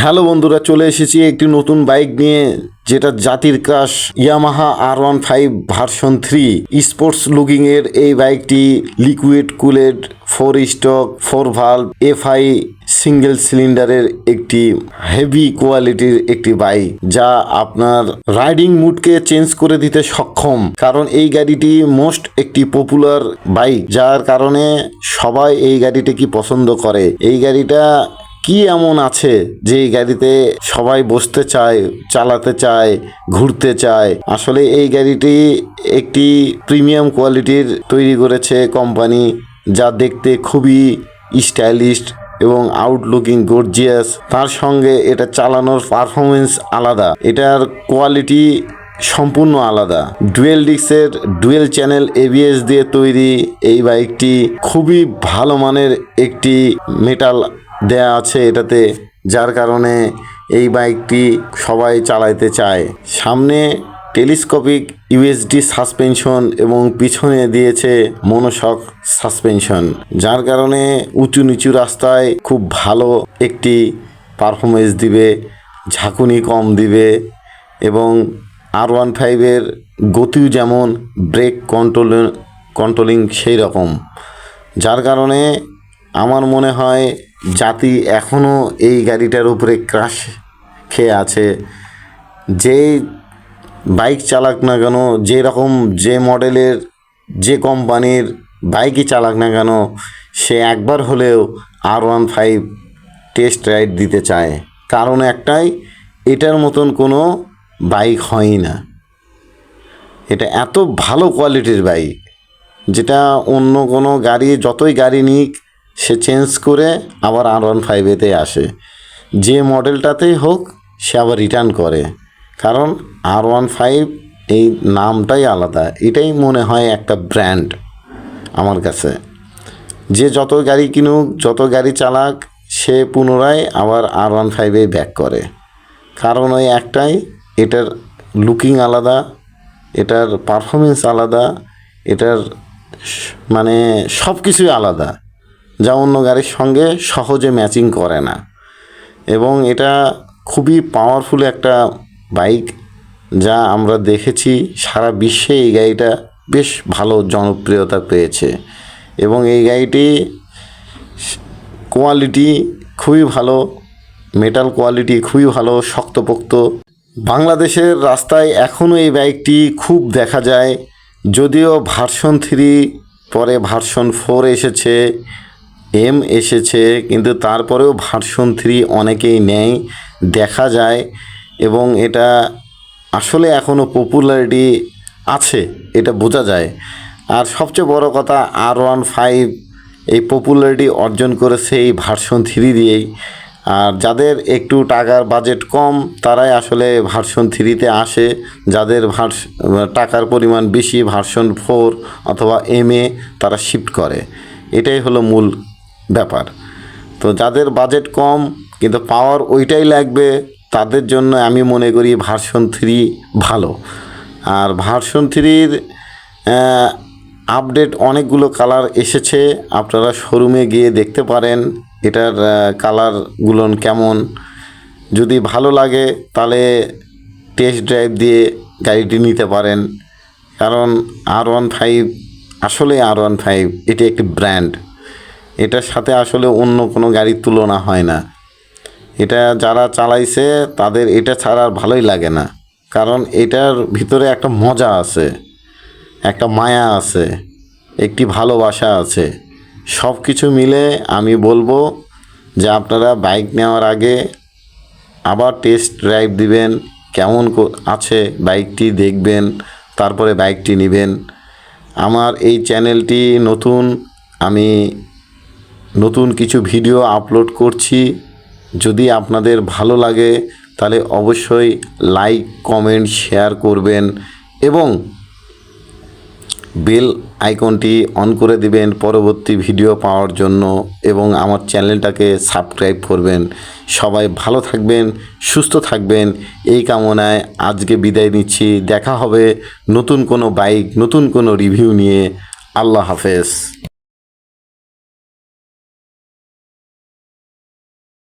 Hello বন্ধুরা, চলে এসেছি একটি নতুন বাইক নিয়ে, যেটা জাতির crush Yamaha R15 version 3 sports looking এর। এই বাইকটি liquid cooled 4 stroke 4 valve FI single সিলিন্ডারের একটি হেভি কোয়ালিটির একটি বাইক, যা আপনার রাইডিং মুডকে চেঞ্জ করে দিতে সক্ষম। কারণ এই গাড়িটি মোস্ট একটি পপুলার বাইক, যার কারণে সবাই এই গাড়িটি কি পছন্দ করে। এই গাড়িটা কি এমন আছে যে এই গাড়িতে সবাই বসতে চায়, চালাতে চায়, ঘুরতে চায়। আসলে এই গাড়িটি একটি প্রিমিয়াম কোয়ালিটির তৈরি করেছে কোম্পানি, যা দেখতে খুবই স্টাইলিশ এবং আউটলুকিং গর্জিয়াস। তার সঙ্গে এটা চালানোর পারফরমেন্স আলাদা, এটার কোয়ালিটি সম্পূর্ণ আলাদা। ডুয়েল ডিস্কের ডুয়েল চ্যানেল ABS দিয়ে তৈরি এই বাইকটি খুবই ভালো মানের একটি মেটাল দেয়া আছে এটাতে, যার কারণে এই বাইকটি সবাই চালাইতে চায়। সামনে টেলিস্কোপিক USD সাসপেনশন এবং পিছনে দিয়েছে মনোশক সাসপেনশন, যার কারণে উঁচু নিচু রাস্তায় খুব ভালো একটি পারফরমেন্স দিবে, ঝাঁকুনি কম দিবে। এবং R15 এর গতিও যেমন, ব্রেক কন্ট্রোলিং সেই রকম, যার কারণে আমার মনে হয় জাতি এখনও এই গাড়িটার উপরে ক্রাশ খেয়ে আছে। যেই বাইক চালাক না কেন, যে রকম যে মডেলের যে কোম্পানির বাইকই চালাক না কেন, সে একবার হলেও R15 টেস্ট রাইড দিতে চায়। কারণ একটাই, এটার মতন কোনো বাইক হয়ই না। এটা এত ভালো কোয়ালিটির বাইক, যেটা অন্য কোনো গাড়ি যতই গাড়ি নিক সে চেঞ্জ করে আবার R15-এতে আসে। যে মডেলটাতেই হোক সে আবার রিটার্ন করে, কারণ R15 এই নামটাই আলাদা। এটাই মনে হয় একটা ব্র্যান্ড আমার কাছে। যে যত গাড়ি কিনুক, যত গাড়ি চালাক, সে পুনরায় আবার R15-এ ব্যাক করে। কারণ ওই একটাই, এটার লুকিং আলাদা, এটার পারফরমেন্স আলাদা, এটার মানে সব কিছুই আলাদা, যা অন্য গাড়ির সঙ্গে সহজে ম্যাচিং করে না। এবং এটা খুবই পাওয়ারফুল একটা বাইক, যা আমরা দেখেছি সারা বিশ্বে এই গাড়িটা বেশ ভালো জনপ্রিয়তা পেয়েছে। এবং এই গাড়িটি কোয়ালিটি খুবই ভালো, মেটাল কোয়ালিটি খুবই ভালো, শক্তপোক্ত। বাংলাদেশের রাস্তায় এখনও এই বাইকটি খুব দেখা যায়, যদিও ভার্সন 3 পরে ভার্সন 4 এসেছে, M এসেছে, কিন্তু তারপরেও ভার্সন 3 অনেকেই নেয়, দেখা যায়। এবং এটা আসলে এখনও পপুলারিটি আছে, এটা বোঝা যায়। আর সবচেয়ে বড় কথা, R15 এই পপুলারিটি অর্জন করেছে এই ভার্সন 3 দিয়েই। আর যাদের একটু টাকার বাজেট কম, তারাই আসলে ভার্সন 3-তে আসে। যাদের টাকার পরিমাণ বেশি, ভার্সন 4 অথবা M-এ তারা শিফট করে। এটাই হলো মূল ব্যাপার। তো যাদের বাজেট কম কিন্তু পাওয়ার ওইটাই লাগবে, তাদের জন্য আমি মনে করি ভার্সন 3 ভালো। আর ভার্সন 3-র আপডেট অনেকগুলো কালার এসেছে, আপনারা শোরুমে গিয়ে দেখতে পারেন এটার কালারগুলো কেমন। যদি ভালো লাগে তাহলে টেস্ট ড্রাইভ দিয়ে গাড়িটি নিতে পারেন। কারণ R15 আসলে R15 এটি একটি ব্র্যান্ড, এটার সাথে আসলে অন্য কোনো গাড়ির তুলনা হয় না। এটা যারা চালাইছে তাদের এটা ছাড়া আর ভালোই লাগে না, কারণ এটার ভিতরে একটা মজা আছে, একটা মায়া আছে, একটি ভালোবাসা আছে। সব কিছু মিলে আমি বলবো যে আপনারা বাইক নেওয়ার আগে আবার টেস্ট ড্রাইভ দিবেন, কেমন আছে বাইকটি দেখবেন, তারপরে বাইকটি নেবেন। আমার এই চ্যানেলটি নতুন, আমি নতুন কিছু ভিডিও আপলোড করছি। যদি আপনাদের ভালো লাগে তাহলে অবশ্যই লাইক, কমেন্ট, শেয়ার করবেন এবং বেল আইকনটি অন করে দিবেন পরবর্তী ভিডিও পাওয়ার জন্য, এবং আমার চ্যানেলটাকে সাবস্ক্রাইব করবেন। সবাই ভালো থাকবেন, সুস্থ থাকবেন, এই কামনায় আজকে বিদায় নিচ্ছি। দেখা হবে নতুন কোনো বাইক, নতুন কোনো রিভিউ নিয়ে। আল্লাহ হাফেজ।